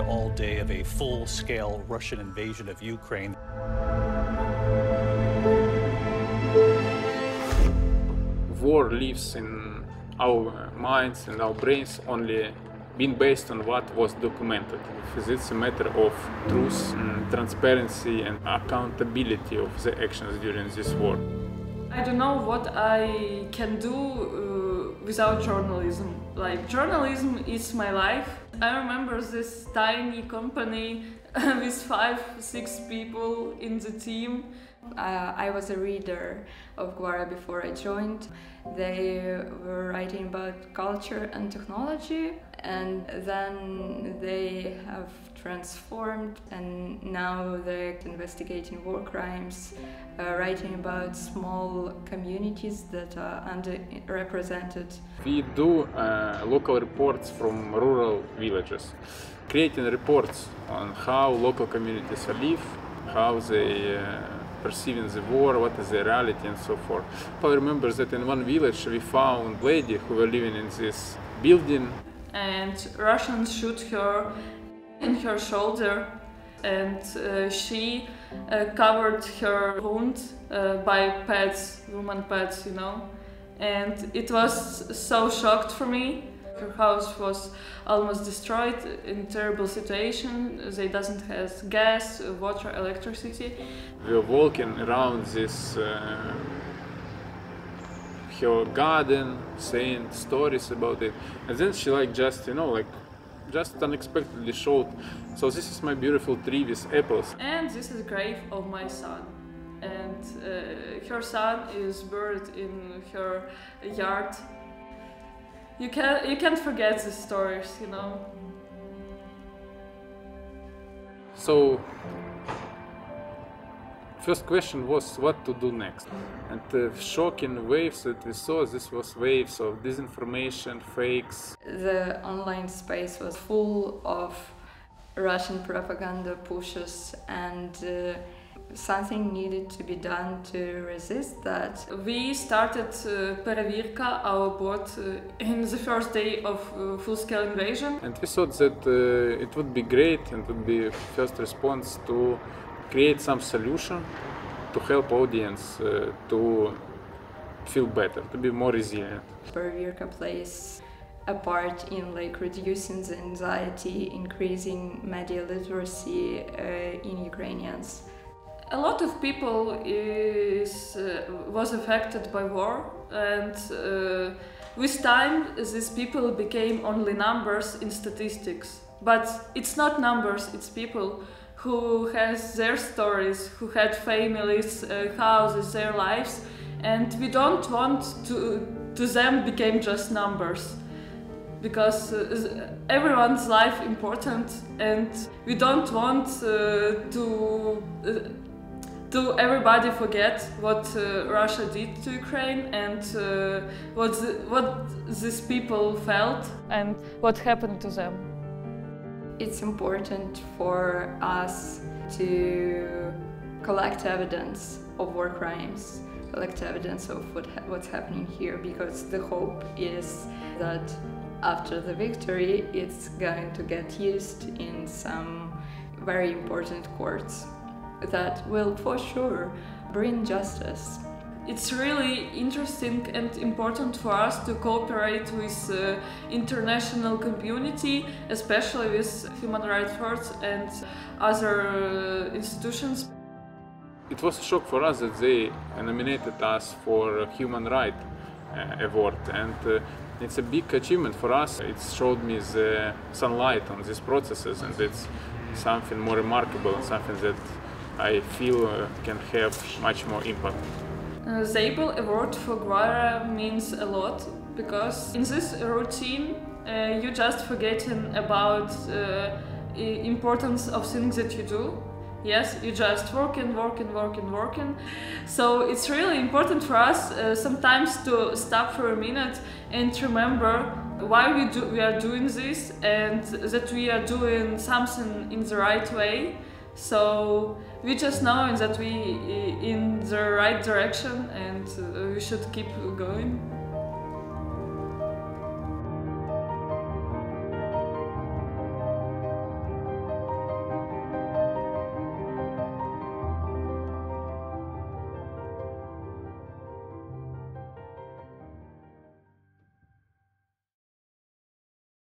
all day of a full-scale Russian invasion of Ukraine. War lives in our minds and our brains only being based on what was documented. It's a matter of truth, transparency and accountability of the actions during this war. I don't know what I can do without journalism. Like, journalism is my life. I remember this tiny company with 5-6 people in the team. I was a reader of Ґвара before I joined. They were writing about culture and technology, and then they have transformed, and now they're investigating war crimes, writing about small communities that are underrepresented. We do local reports from rural villages, creating reports on how local communities live, how they perceiving the war, what is the reality, and so forth. I remember that in one village we found a lady who were living in this building. And Russians shoot her in her shoulder, and she covered her wound by pads, woman pads, you know. And it was so shocked for me. Her house was almost destroyed, in terrible situation. They doesn't have gas, water, electricity. We were walking around this her garden, saying stories about it, and then she just unexpectedly showed. So this is my beautiful tree with apples. And this is the grave of my son. And her son is buried in her yard. You can't forget the stories, you know. So, first question was what to do next. And the shocking waves that we saw, this was waves of disinformation, fakes. The online space was full of Russian propaganda pushes, and something needed to be done to resist that. We started Perevirka, our bot, in the first day of full-scale invasion. And we thought that it would be great and would be first response to create some solution to help audience to feel better, to be more resilient. Perevirka plays a part in reducing the anxiety, increasing media literacy in Ukrainians. A lot of people was affected by war, and with time these people became only numbers in statistics. But it's not numbers, it's people who has their stories, who had families, houses, their lives, and we don't want to them become just numbers, because everyone's life important, and we don't want to everybody forget what Russia did to Ukraine, and what these people felt and what happened to them. It's important for us to collect evidence of war crimes, collect evidence of what's happening here, because the hope is that after the victory it's going to get used in some very important courts that will for sure bring justice. It's really interesting and important for us to cooperate with international community, especially with human rights first and other institutions. It was a shock for us that they nominated us for Human Rights Award, and it's a big achievement for us. It showed me the sunlight on these processes, and it's something more remarkable and something that I feel can have much more impact. Zabel Award for Ґвара means a lot, because in this routine you just forgetting about importance of things that you do. Yes, you just working. So it's really important for us sometimes to stop for a minute and remember why we are doing this, and that we are doing something in the right way. So we just know that we in the right direction, and we should keep going.